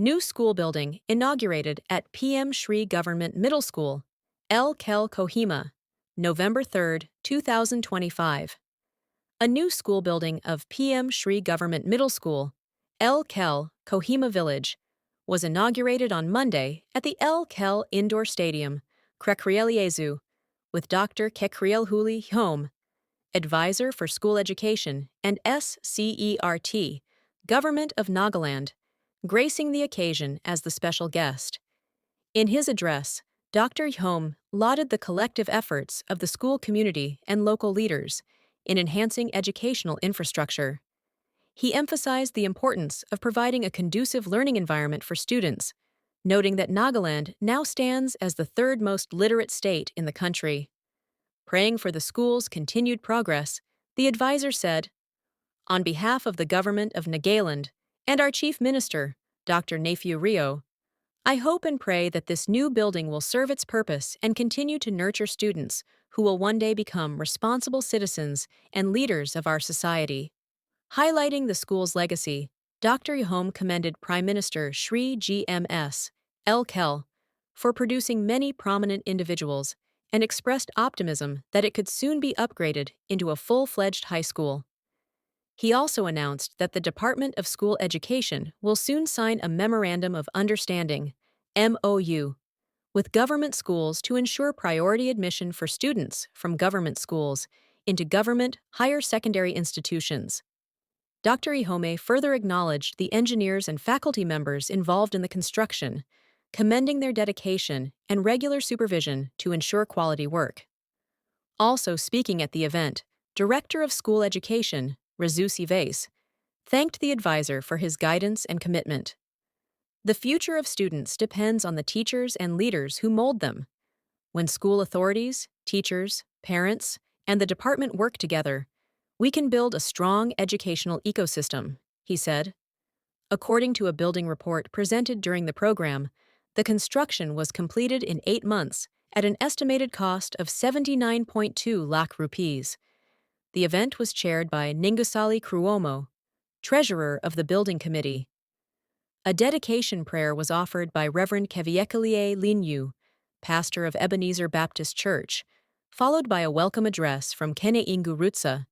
New school building inaugurated at PM Shri Government Middle School, Khel Kohima, November 3, 2025. A new school building of PM Shri Government Middle School, Khel, Kohima Village, was inaugurated on Monday at the Khel Indoor Stadium, Krakhrieliezou, with Dr. Kekhrielhoulie Yhome, Advisor for School Education and SCERT, Government of Nagaland, gracing the occasion as the special guest. In his address, Dr. Yhome lauded the collective efforts of the school community and local leaders in enhancing educational infrastructure. He emphasized the importance of providing a conducive learning environment for students, noting that Nagaland now stands as the third most literate state in the country. Praying for the school's continued progress, the advisor said, "On behalf of the government of Nagaland and our Chief Minister, Dr. Nefiu Rio, I hope and pray that this new building will serve its purpose and continue to nurture students who will one day become responsible citizens and leaders of our society." Highlighting the school's legacy, Dr. Yhome commended Prime Minister Shri GMS, Khel, for producing many prominent individuals and expressed optimism that it could soon be upgraded into a full-fledged high school. He also announced that the Department of School Education will soon sign a Memorandum of Understanding, MOU, with government schools to ensure priority admission for students from government schools into government higher secondary institutions. Dr. Yhome further acknowledged the engineers and faculty members involved in the construction, commending their dedication and regular supervision to ensure quality work. Also speaking at the event, Director of School Education, Khel, thanked the advisor for his guidance and commitment. The future of students depends on the teachers and leaders who mold them. When school authorities, teachers, parents, and the department work together, we can build a strong educational ecosystem, he said. According to a building report presented during the program, the construction was completed in 8 months at an estimated cost of 79.2 lakh rupees. The event was chaired by Ningasali Kruomo, treasurer of the building committee. A dedication prayer was offered by Reverend Kekhrielhoulie Yhome, pastor of Ebenezer Baptist Church, followed by a welcome address from Inaugurates,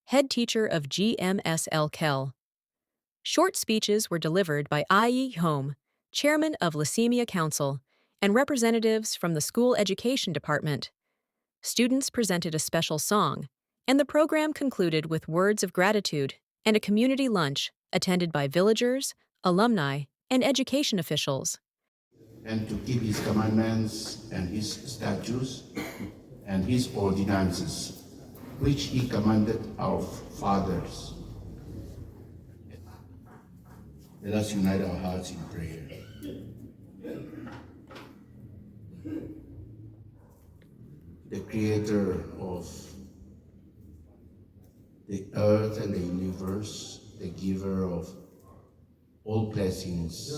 head teacher of GMS Khel. Short speeches were delivered by Yhome, chairman of Leukaemia Council, and representatives from the School Education Department. Students presented a special song, and the program concluded with words of gratitude and a community lunch attended by villagers, alumni, and education officials. And to keep his commandments and his statutes and his ordinances, which he commanded our fathers. Let us unite our hearts in prayer. The Creator of the earth and the universe, the giver of all blessings,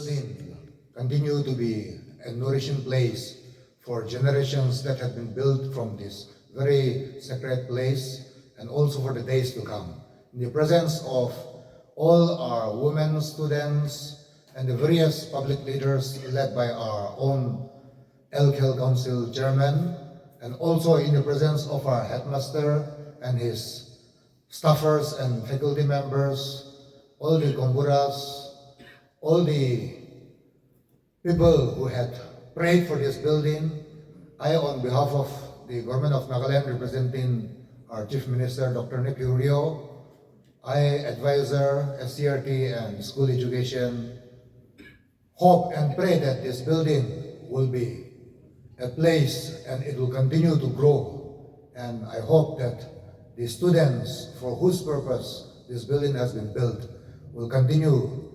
continue to be a nourishing place for generations that have been built from this very sacred place, and also for the days to come. In the presence of all our women students and the various public leaders led by our own Khel Council Chairman, and also in the presence of our headmaster and his staffers and faculty members, all the Komburas, all the people who had prayed for this building, I, on behalf of the government of Nagaland, representing our Chief Minister, Dr. Nefiu Rio, I, advisor, SCERT, and School Education, hope and pray that this building will be a place and it will continue to grow. And I hope that the students for whose purpose this building has been built will continue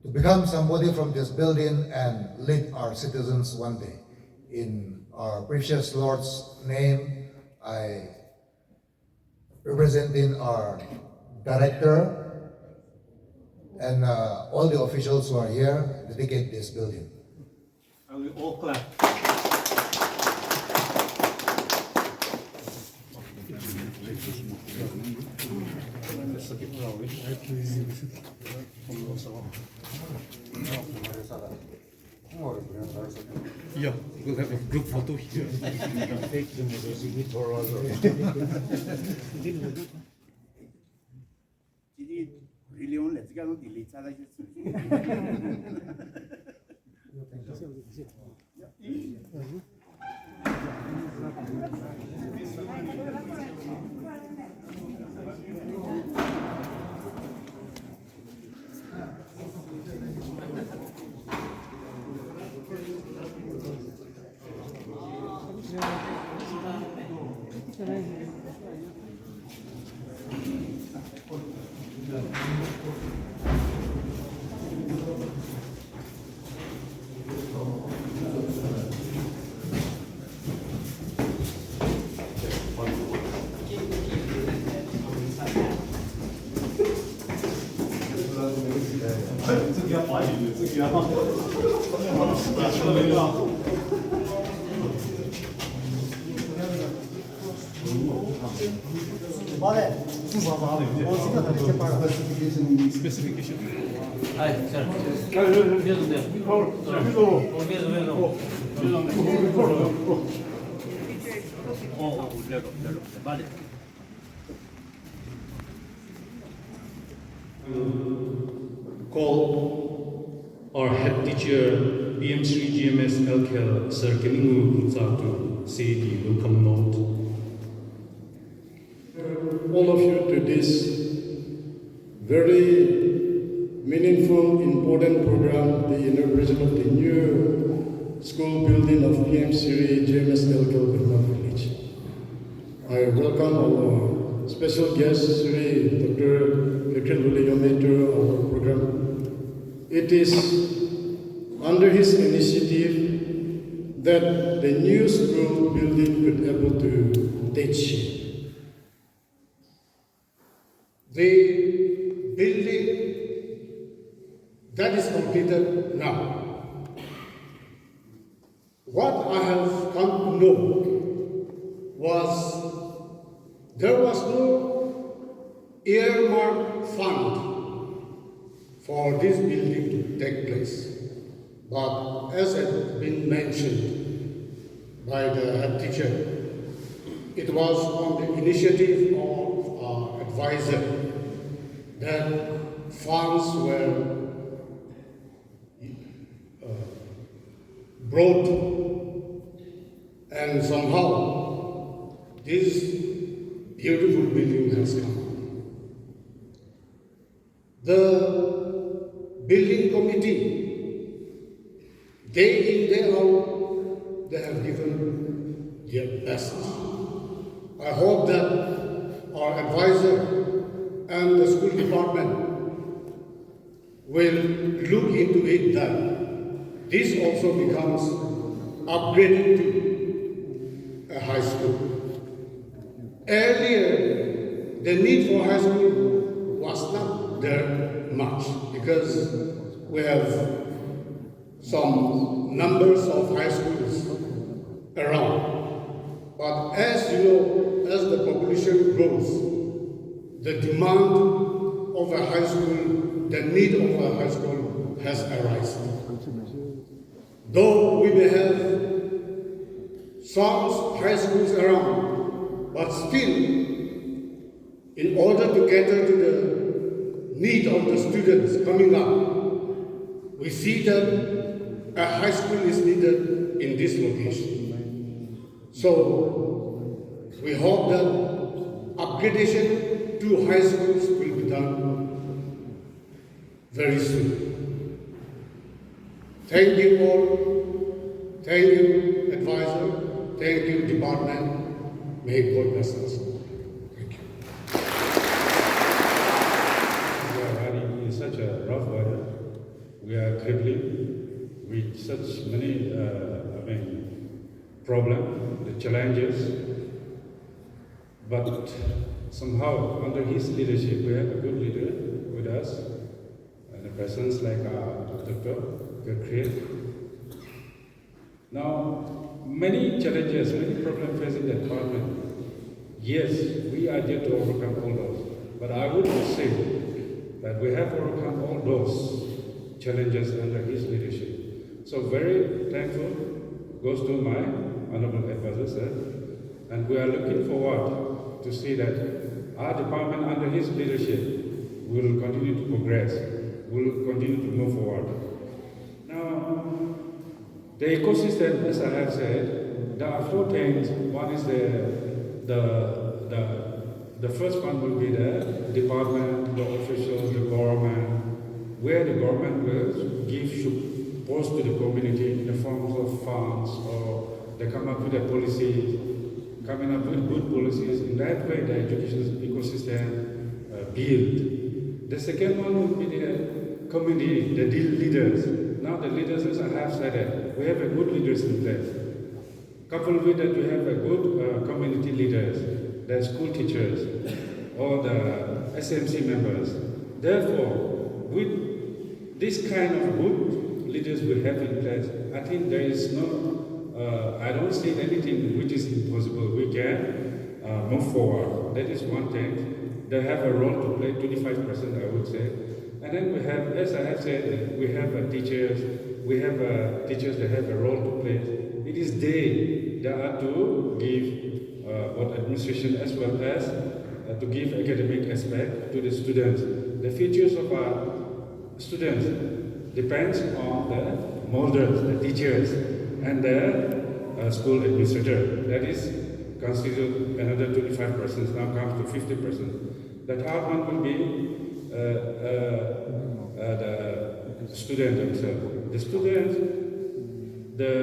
to become somebody from this building and lead our citizens one day. In our precious Lord's name, I, representing our director and all the officials who are here, dedicate this building. And we all clap. Yeah, we'll have a group photo here. Specification. Call our head teacher, PM Shri GMS Khel Indoor to say the welcome note. All of you to this very meaningful, important program, the inauguration of the new school building of PM Shri GMS Kohima Village. I welcome our special guest, Shri Dr. Kekhrielhoulie Yhome, to our program. It is under his initiative that the new school building could be able to take shape. The building that is completed now. What I have come to know was there was no earmarked fund for this building to take place. But as has been mentioned by the head teacher, it was on the initiative of our advisor that funds were brought, and somehow this beautiful building has come. The building committee, day in, day out, they have given their best. I hope that our advisor and the school department will look into it that this also becomes upgraded to a high school. Earlier, the need for high school was not there much because we have some numbers of high schools around. But as you know, as the population grows, the demand of a high school, the need of a high school has arisen. Though we may have some high schools around, but still, in order to cater to the need of the students coming up, we see that a high school is needed in this location. So, we hope that upgradation to high schools will be done very soon. Thank you all. Thank you, advisor. Thank you, department. May God bless us. Thank you. We are riding in such a rough weather. We are crippling with such many, problems, the challenges. But somehow, under his leadership, we have a good leader with us, and a presence like Dr. Kekhrielhoulie. Now, many challenges, many problems facing the department. Yes, we are there to overcome all those. But I would say that we have overcome all those challenges under his leadership. So very thankful goes to my honorable advisor, sir. And we are looking forward to see that our department under his leadership will continue to progress, will continue to move forward. Now, the ecosystem, as I have said, there are four things. One is the first one will be the department, the officials, the government, where the government will give support to the community in the forms of funds, or they come up with a policy, coming up with good policies. In that way, the education ecosystem build. The second one will be the community, the leaders. Now the leaders, as I have said it, we have a good leaders in place. Coupled with that, we have a good community leaders, the school teachers, or the SMC members. Therefore, with this kind of good leaders we have in place, I think there is no, I don't see anything which is impossible. We can move forward. That is one thing. They have a role to play, 25% I would say. And then we have, as I have said, we have teachers, teachers that have a role to play. It is they that are to give what administration as well as to give academic aspect to the students. The futures of our students depends on the molders, the teachers, and the school administrator. That is considered another 25%, now comes to 50%. The third one will be the student themselves. The students, the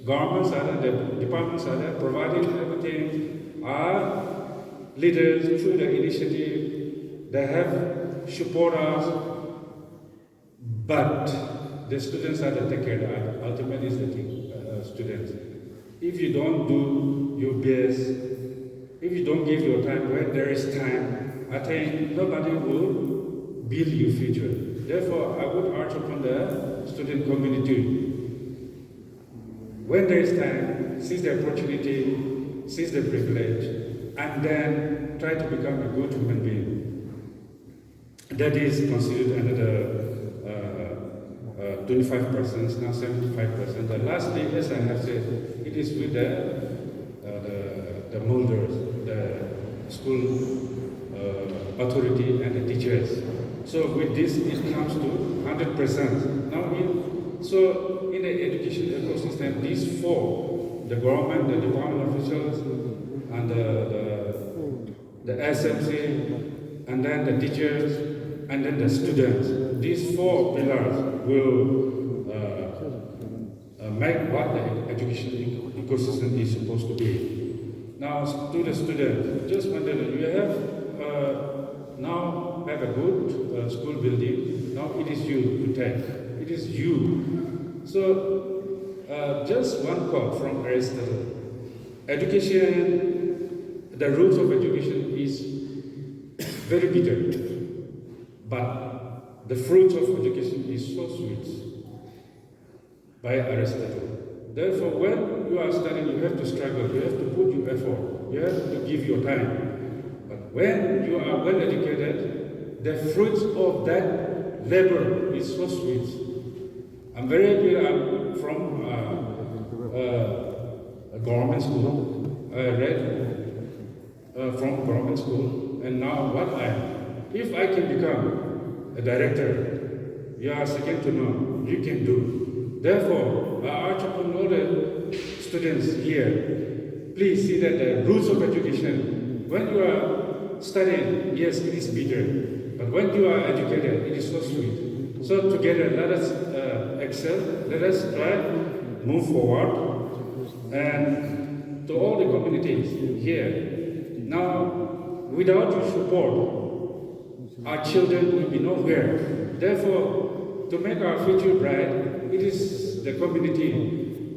governments are there, the departments are there, providing everything. Our leaders, through the initiative, they have support us, but the students are the take care. Ultimately, is the students. If you don't do your best, if you don't give your time when there is time, I think nobody will build your future. Therefore, I would urge upon the student community, when there is time, seize the opportunity, seize the privilege, and then try to become a good human being. That is considered another 25%, now 75%. And lastly, as I have said, it is with the molders, the school authority and the teachers. So with this, it comes to 100%. Now, in the education ecosystem, these four, the government, the department officials, and the SMC, and then the teachers, and then the students, these four pillars will make what the education ecosystem is supposed to be. Now, to the students, just wonder, you have now have a good school building. Now it is you to take. It is you. So, just one quote from Aristotle. Education, the roots of education is very bitter, but the fruits of education is so sweet. By Aristotle. Therefore, when you are studying, you have to struggle, you have to put your effort, you have to give your time. But when you are well educated, the fruits of that labor is so sweet. I'm very happy I'm from a government school. I read from government school, and now what I am. If I can become a director, you are second to none, you can do. Therefore, I urge upon all the students here, please see that the roots of education, when you are studying, yes, it is bitter, but when you are educated, it is so sweet. So together, let us excel, let us try, move forward, and to all the communities here. Now, without your support, our children will be nowhere. Therefore, to make our future bright, it is the community,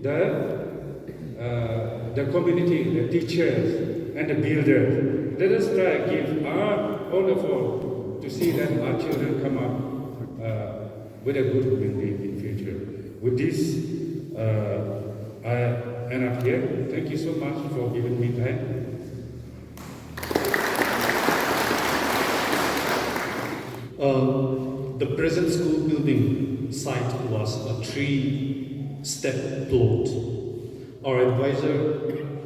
the teachers, and the builders. Let us try to give our all effort to see that our children come up with a good human being in future. With this, I end up here. Thank you so much for giving me time. The present school building site site was a 3-step plot. Our advisor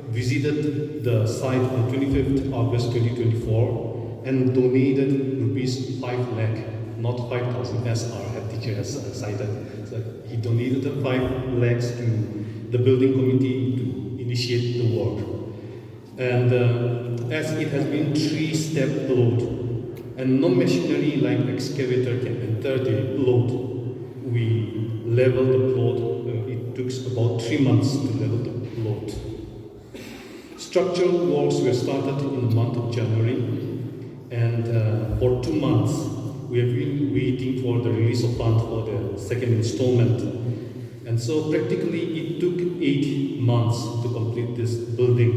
visited the site on 25th August 2024 and donated rupees 5 lakh, not 5,000 as our head teacher has cited. So he donated 5 lakhs to the building committee to initiate the work. And as it has been 3-step plot and no machinery like excavator can enter the plot, we leveled the plot. It took about 3 months to level the plot. Structural works were started in the month of January, and for 2 months we have been waiting for the release of funds for the second installment. And so practically it took 8 months to complete this building,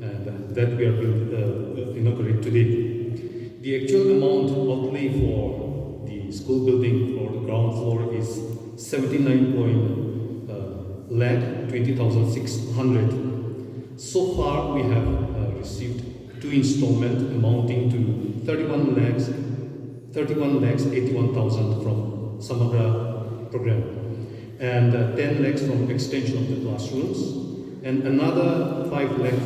and that we are inaugurated today. The actual amount outlay for the school building for the ground floor is 20,600. So far, we have received 2 installments amounting to 31 lakhs 81,000 from Samagra program, and 10 lakhs from extension of the classrooms, and another 5 lakh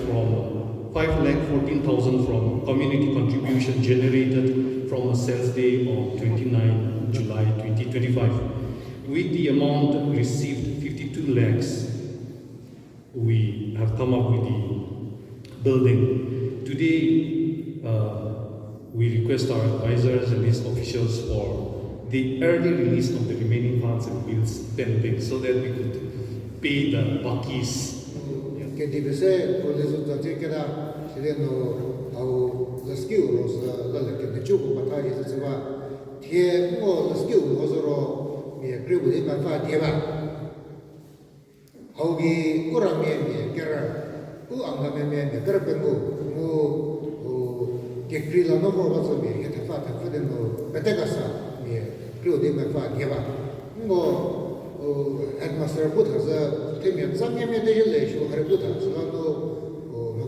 14,000 from community contribution generated from a sales day on 29 July 2025. With the amount received 52 lakhs, we have come up with the building. Today, we request our advisors and these officials for the early release of the remaining funds and bills pending so that we could pay the bakis. KTBC Khrakhrieliezou Zatikera Shireno au the skill was the Chuku Bata is Tie or the skill was me agree with him and Fatieva. Hogi Urame Kera Uanga Kerapengu who Kekhrielhoulie Yhome me at the fat and Fideno Betegasa me grew him and Fatieva. Headmaster put as a Timian Samyam de show her put as Lando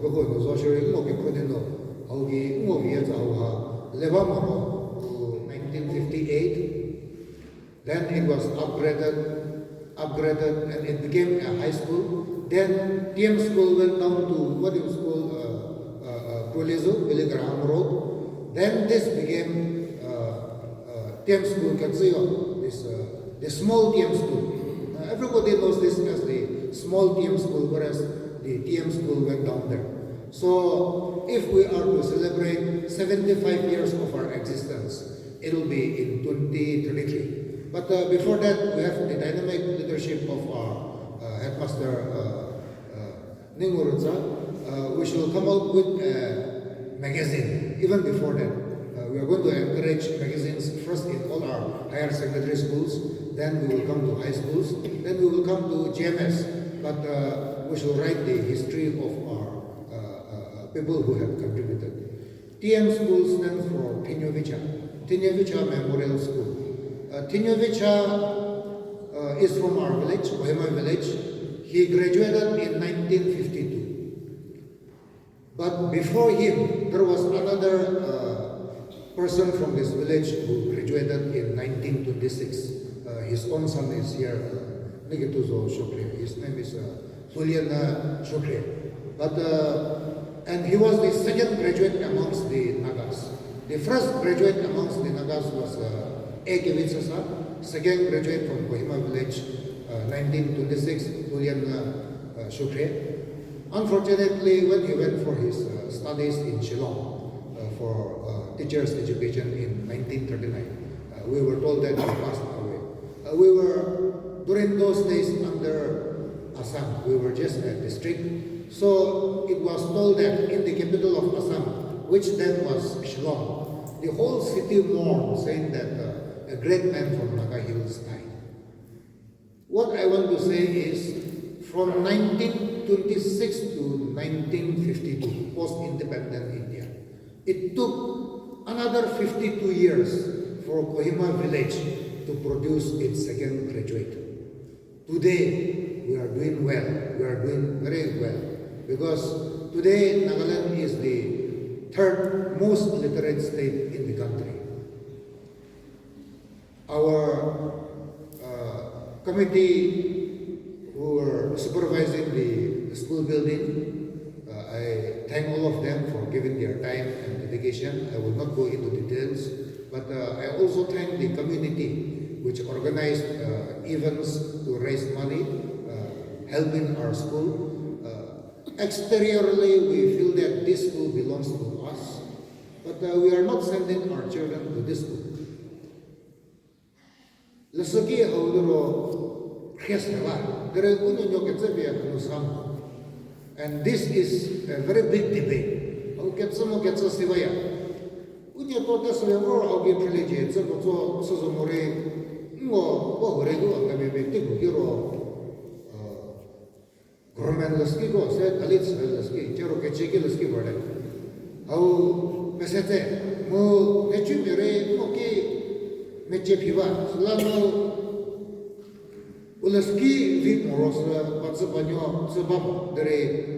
Logo Zoshari Moki Kodino, Hogi Movias Auha, Levamoro, 1958. Then it was upgraded and it became a high school. Then TM school went down to what is called Kekhrielhoulie Yhome Road. Then this became TM school Katsio, the small TM school. Everybody knows this as the small TM school, whereas the TM school went down there. So if we are to celebrate 75 years of our existence, it will be in 2033. But before that, we have the dynamic leadership of our headmaster Inaugurates. We shall come out with a magazine. Even before that, we are going to encourage magazines first in all our higher secondary schools. Then we will come to high schools. Then we will come to GMS. But we shall write the history of our people who have contributed. TM school stands for Tinyovicha Memorial School. Tinyovicha is from our village, Kohima Village. He graduated in 1952. But before him, there was another person from this village who graduated in 1926. His own son is here, Nigituzo Shukri. His name is Julian Shukri. But and he was the second graduate amongst the Nagas. The first graduate amongst the Nagas was Kekhrielhoulie. Second graduate from Kohima Village, 1926, Julian Shukri. Unfortunately, when he went for his studies in Shillong for teachers' education in 1939, we were told that he passed away. We were, during those days, under Assam. We were just a district. So it was told that in the capital of Assam, which then was Shillong, the whole city mourned, saying that a great man from Naga Hills died. What I want to say is, from 1926 to 1952, post-independent India, it took another 52 years for Kohima Village to produce its second graduate. Today, we are doing well. We are doing very well. Because today, Nagaland is the third most literate state in the country. Our committee who were supervising the school building, I thank all of them for giving their time and dedication. I will not go into details, but I also thank the community which organized events to raise money, helping our school. Exteriorly, we feel that this school belongs to us, but we are not sending our children to this school. Lesaki hauduro khesnala, there is unyo ketsabe kunusam, and this is a very big debate. How ketsamo ketsa sivaya? Unyo tota suyamor auge privilege tsabo sozomore ngo bohorego angame tibu giro government laski ko se dalit laski chero ke cheki laski bade au mesete mo nechu mere mo ke meche piva slamo ulaski vi morosla patsa banyo sabam dere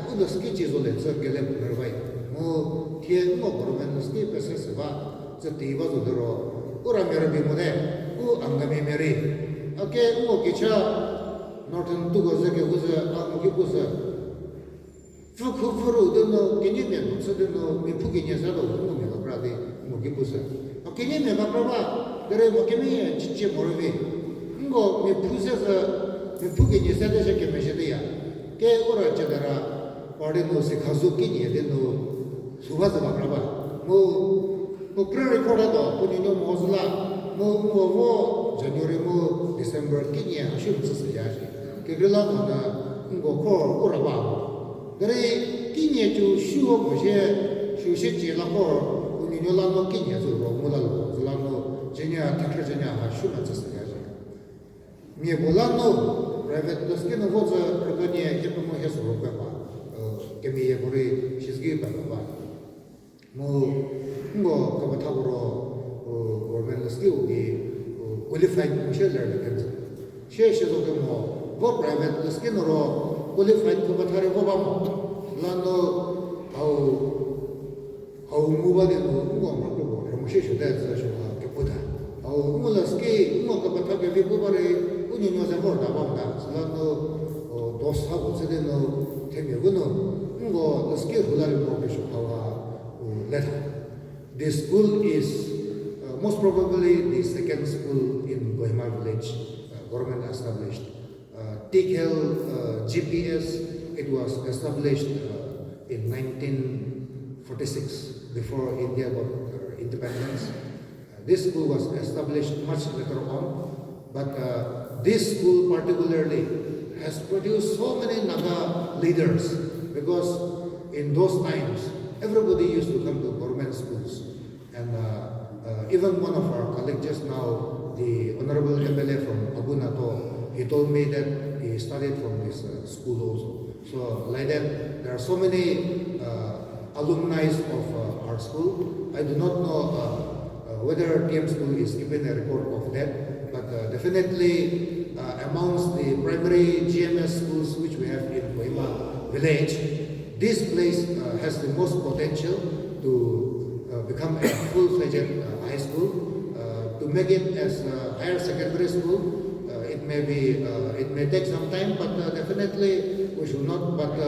ulaski chizo le sa gele nervai mo tie mo government laski pesa seba jati ba doro ura mere bi mo de u angame mere ake mo kicha Northern Tugoza Gaza, Amugibuza. Fukuru, don't know, Kenyan, so don't know, me Pukinia Zado, Brady, Mugibuza. Okay, me Makrava, there is Mokemi, Chichi Morovi. Ngo, me Pusa, me Pukinia Sadaka Meshadia. Ke Ora Chadara, Pardino Sikazuki, they know Subaza Makrava. Mo pre recordado, Punino Mosla, Mo January, Mo December, Kenya, Shum Sasayaji. Kekhrielhoulie Yhome ko oraba dere kinye chu shuo ko she shu she je la ko unyo la no kinye zo ro mo la lo la no jenya tikra jenya ha shu na tsa ya mi bola no private doske no go za proganie ke mo he so ro ba ke mi ye bore shizgi ba ba mo ngo ka ba thaburo government doske ugi qualified mushe learner kan she she zo ke mo go private skin ro qualified ko bathare go bam lando au muba de no ma ko ro mo she she da za sho ke puta au mo la ski mo ka bathare vi ko bare unyo nyo za mo da bam da lando dos ha go de no teme go no ngo la ski hulare mo ke sho hawa let this school is most probably the second school in Kohima Village, government established. Khel GPS, it was established in 1946, before India got independence. This school was established much later on, but this school particularly has produced so many Naga leaders, because in those times, everybody used to come to government schools. And even one of our colleagues just now, the Honorable MLA from Agunato, he told me that he studied from this school also. So like that, there are so many alumni of our school. I do not know whether TM school is keeping a record of that, but definitely amongst the primary GMS schools which we have in Kohima Village, this place has the most potential to become a full-fledged high school. To make it as a higher secondary school, it may take some time, but definitely we should not. But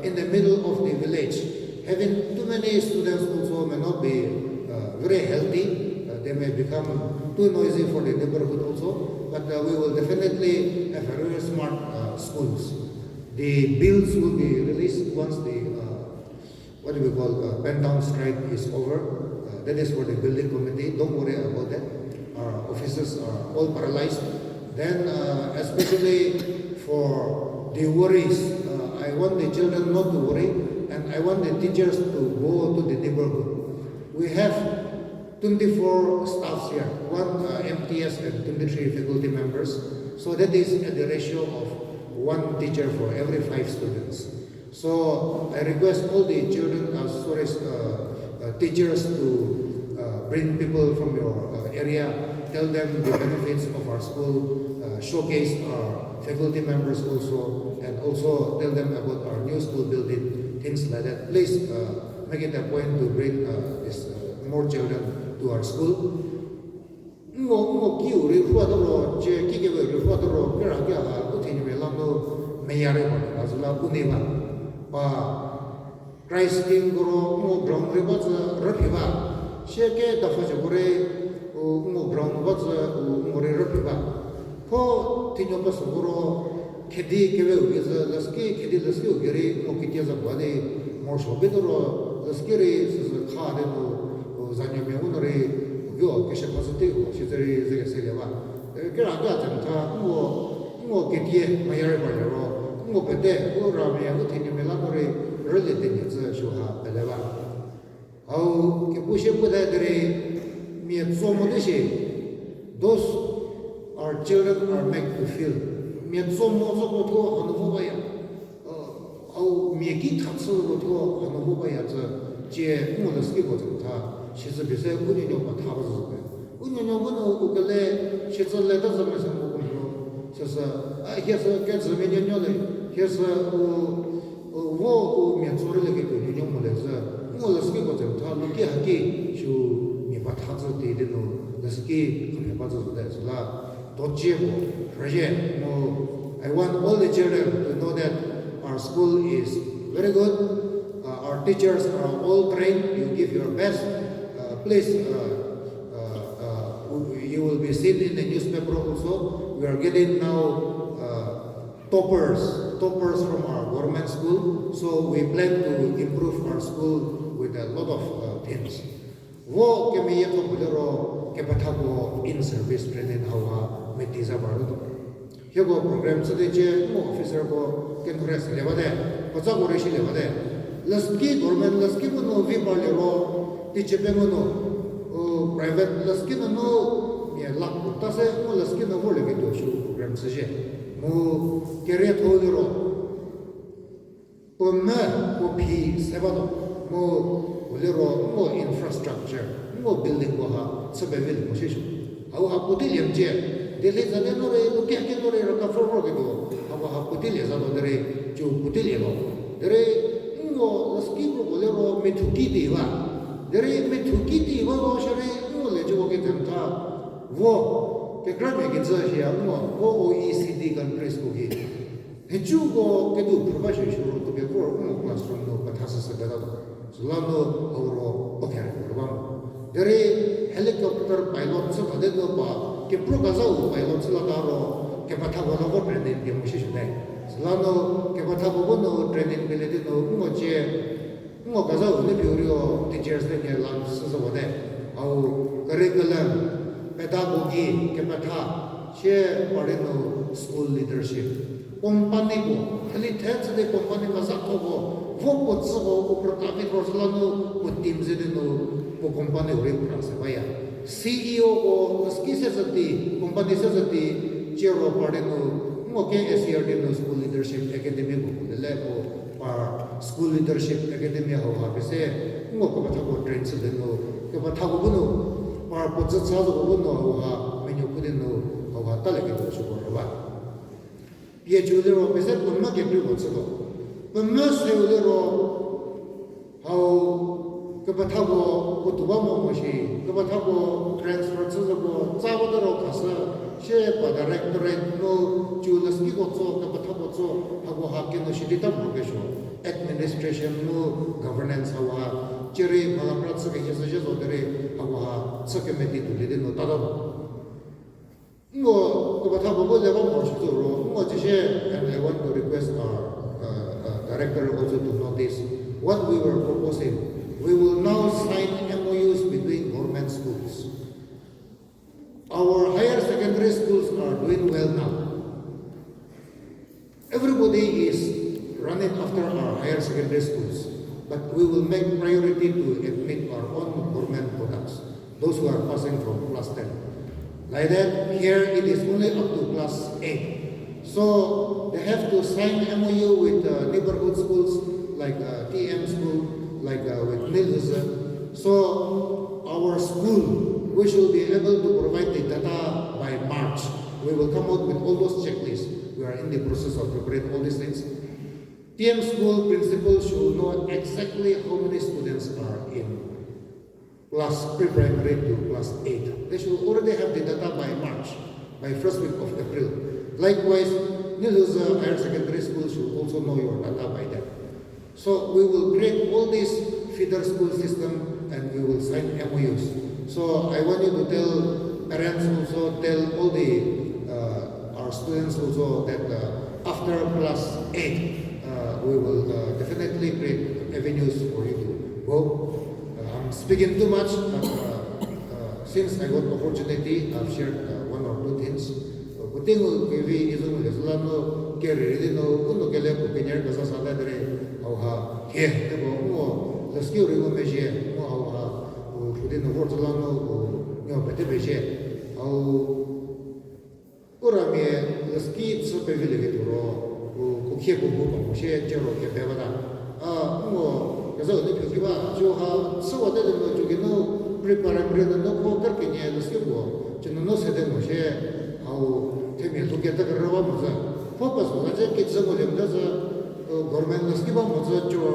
in the middle of the village, having too many students also may not be very healthy. They may become too noisy for the neighborhood also. But we will definitely have very smart schools. The bills will be released once the pen down strike is over. That is for the building committee. Don't worry about that. Our officers are all paralyzed. Then, especially for the worries, I want the children not to worry, and I want the teachers to go to the neighborhood. We have 24 staffs here, 1 MTS and 23 faculty members. So that is at the ratio of 1 teacher for every 5 students. So I request all the children, teachers to bring people from your area, tell them the benefits of our school, showcase our faculty members also, and also tell them about our new school building, things like that. Please make it a point to bring more children to our school. ngo ki uri huwa doro je ki ke we huwa doro kera kya ha uthi ni me lam no me yare ba azula uni ba Christ king goro ngo ground re ba za rapi ba sheke da fa je gore ngo ground ba za ngo re rapi ba ko tinyo ba so goro kedi ke we ge za laski kedi laski ge re ngo ki za ba de mo so be doro laski re za kha de no za nyo me uno re 요 que se pasa tiempo si te se le va que la gata ta ngo que tie mayor valero ngo pete ngo ra me ngo tiene me la more rele de ni ze shu ha de va au que pushe puede de mi zomo de she those our children are made to feel mi zomo zo ko to anu ho ba ya au mi ki ta tsu ko to anu ho ba ya ze je ngo de ski ko ta 시즈 비세 운이뇨 타버서 운이뇨 운은 우글레 시즈레 다즈면서 먹고 그래서 해서 개즈면뇨래 해서 워 면소를 게 운이뇨 몰래서 몰래스게 거죠 다 늦게 하기 주 미바타즈 데데노 그스기 그게 빠져서 됐으라 도지고 프로젝트 뭐 I want all the children to know that our school is very good our teachers are all trained you give your best please, you will be seen in the newspaper also. We are getting now toppers from our government school. So we plan to improve our school with a lot of things. Wo kami yato bulero kepatago in service training hawa metiza barudo. Hego program sede mo officer ko Kekhrielhoulie levade, pasago reshi levade. Laski government laski no vi balero. Tichepengono private laskino ye lak tase mo laskino vole ke do shu program seje mo Kekhrielhoulie ro poma ko phi sebado mo bolero mo infrastructure mo building ko ha sebevil mo shishu au ha putil yemje dele zane no re lo ke no re ka fro ke do au ha putil ya zado dere ju putil ye lo dere mo laskino bolero me thuki diwa Dere me tukiti wo share mo le jo ke tanta wo ke grame ke za ya mo OECD countries ko ge he ju go ke du profession shuru to be for mo classroom no pathasa se da zulano awro okay ro dere helicopter pilot se bade no ba ke pro ga za pilot se la ro ke patha go no training de mo shi shi dai zulano ke patha go no training bele de no mo je ngo gaza une biurio teachers de ke lam so bode au curriculum pedagogy ke patha she pade no school leadership company ko khali thets de company ka sa ko wo ko tso ko protami rosla no ko team je de no ko company ure pra se baya CEO ko ski se sati company se sati chero pade no ngo ke SCERT no school leadership academy ko le ko school leadership academy ho bese ngo ko batho train se no ko batho ko no par ko tsa sa ko no ha menyo ko de no ho ta le ke to ko ba ye ju de ro bese ko ma ke ko tsa do ko ma se de ro ha ko batho ko to ba mo shi ko batho ko transfer tsa ko tsa ba de ro ka sa she pa directorate no ju la ski ko tso ko batho ko tso ha ko ha ke no shi de ta mo ke sho administration no governance hawa chiri malaprat se ke se je dore hawa se ke meti tu le no ta do ngo ko batha bo le ba mo shi ro ngo je she and I want to request our director also to notice what we were proposing. We will now sign MOUs between government schools. Our higher secondary schools are doing well now. Everybody is running after our higher secondary schools, but we will make priority to admit our own government products, those who are passing from class 10. Like that, here it is only up to class 8. So they have to sign MOU with neighborhood schools like TM school, like with Milhuse. So our school, we should be able to provide the data by March. We will come out with all those checklists. We are in the process of preparing all these things. TM school principals should know exactly how many students are in pre-primary to class 8. They should already have the data by March, by first week of April. Likewise, Nilhuza Higher Secondary School should also know your data by then. So we will create all this feeder school system and we will sign MOUs. So I want you to tell parents also, tell all our students also that after class 8, we will definitely create avenues for you to go. I'm speaking too much, but since I got opportunity, I've shared one or two things. Kutingu kivi izung lesulano keriri no kuno kele kupinyar kasa sada dere auha he tebo mo leskiu ringo meje mo auha kudin no wortulano nyo pete meje au urami leski tsope vile vituro kukhe kubu mo she jero ke bevada mo kasa ne kiva jo ha so de no jugino preparatory no ko karke ne leskiu go chino no sede mo she temin to get the Ravamuza. Focus was a kid some of them does a government skiba mozacho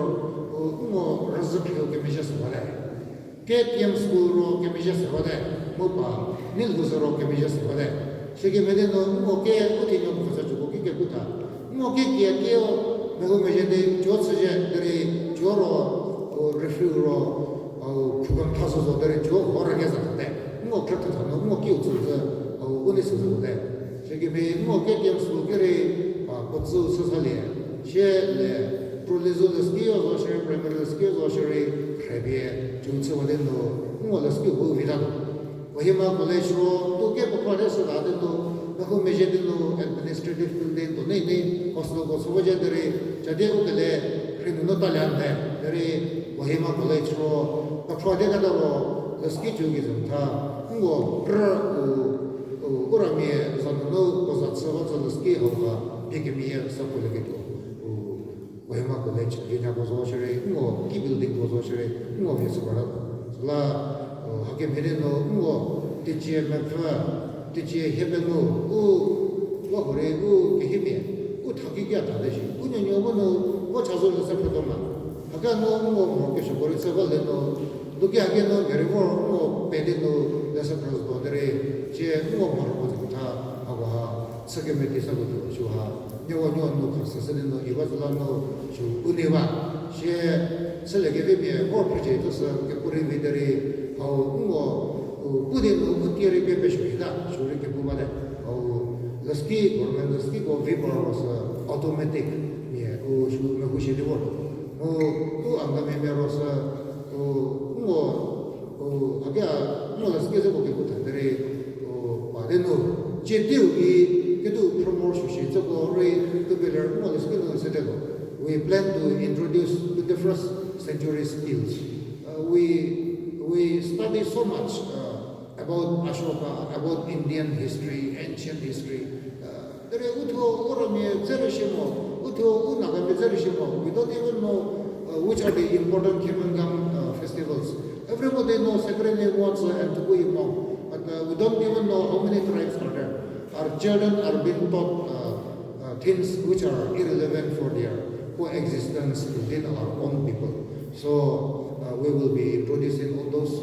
Razaki Kemisha Savale. Get Yam School Kemisha Savale, Mopa, Nilguzaro Kemisha Savale. She gave me no okay, put in your Mozacho Kikuta. No Kiki, Megomajade, Jotsaje, Joro, Refuro, Pugan Passos of the Joe, or against that. No Kratos, no kills of the Shaggy more get them to carry Potsu Sosalia. Share the Prolizo the skills or share primary skills or share Rabia, Junso, more the skill will be done. Kohima Village to get a progress of Adeno, the home Majadino administrative building to Nene, Oslo, Sovajadere, Jadeo, Rinotaland, Dere, Kohima Village, the Prodegado, the schedule is on top, Urami Zanno was at Savans on the scale of Pigmea, Sapoligato, Kohima Village, Vina was washery, no key building was washery, no Hisabara, La Hakim Hedeno, no Tichia Mapfa, Tichia Hebeno, Wahore, Kehimia, Utakiga, Uniono, what has all the Sapatoma? Agano, more Keshaboris, look again, no, very more, Pedino, the Sapras Bodere. 제 무엇으로 다 하고 서gemeti 사고도 주하 요원요 녹스스는 이와슬라노 주 은혜와 제 설레게베미 프로젝트에서 우리 미들이 뭐 부대도 그때를 배배십니다. 저렇게 보면은 러스키 고르멘더스키 고 비버로서 automatic 예 우주 메고시되고 또 안가메메로서 뭐 아까 뭐 러스키에서 보게 못한데 Adeno, Jetugi, Ketu promotion, so regular we plan to introduce the first century skills. We study so much about Ashoka, about Indian history, ancient history. We don't even know which are the important Kimangam festivals. Everybody knows Kekhrielhoulie and Kohima. But we don't even know how many tribes are there. Our children are being taught things which are irrelevant for their coexistence within our own people. So we will be introducing all those.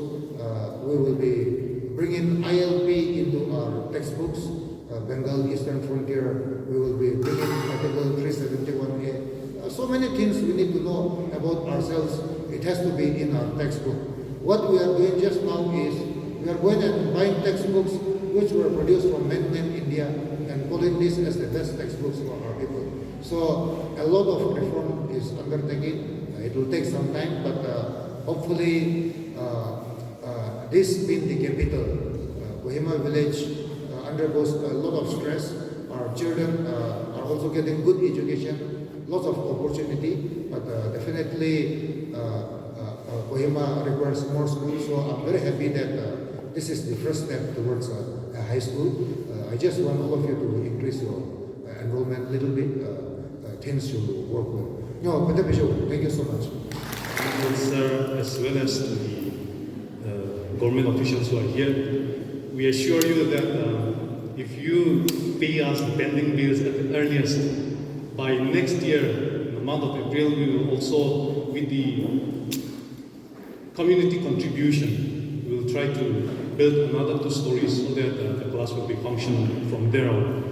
We will be bringing ILP into our textbooks. Bengal Eastern Frontier. We will be bringing Article 371A. So many things we need to know about ourselves. It has to be in our textbook. What we are doing just now is we are going and buying textbooks which were produced from mainland India and calling this as the best textbooks for our people. So a lot of reform is undertaken. It will take some time, but hopefully this being the capital, Kohima Village undergoes a lot of stress. Our children are also getting good education, lots of opportunity, but definitely Kohima requires more schools. So I'm very happy that this is the first step towards a high school. I just want all of you to increase your enrollment a little bit. Things to work with. No, but thank you so much. Thank you, sir, as well as to the government officials who are here. We assure you that if you pay us the pending bills at the earliest, by next year, in the month of April, we will also, with the community contribution, try to build another 2 stories so that the class will be functional from there on.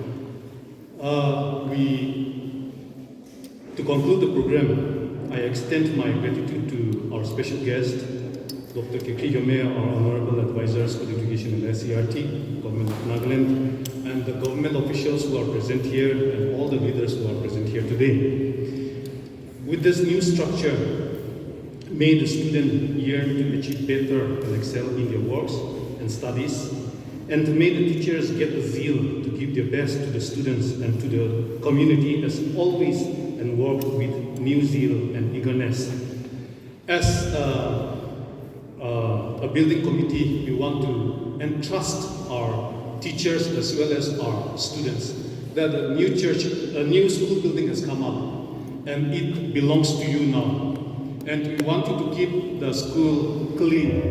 To conclude the program, I extend my gratitude to our special guest, Dr. Kekhrielhoulie Yhome, our Honorable Advisor, School Education and SCERT, Government of Nagaland, and the government officials who are present here, and all the leaders who are present here today. With this new structure, may the student yearn to achieve better and excel in their works and studies, and may the teachers get the zeal to give their best to the students and to the community as always, and work with new zeal and eagerness. As a building committee, we want to entrust our teachers as well as our students that a new school building has come up, and it belongs to you now. And we want you to keep the school clean.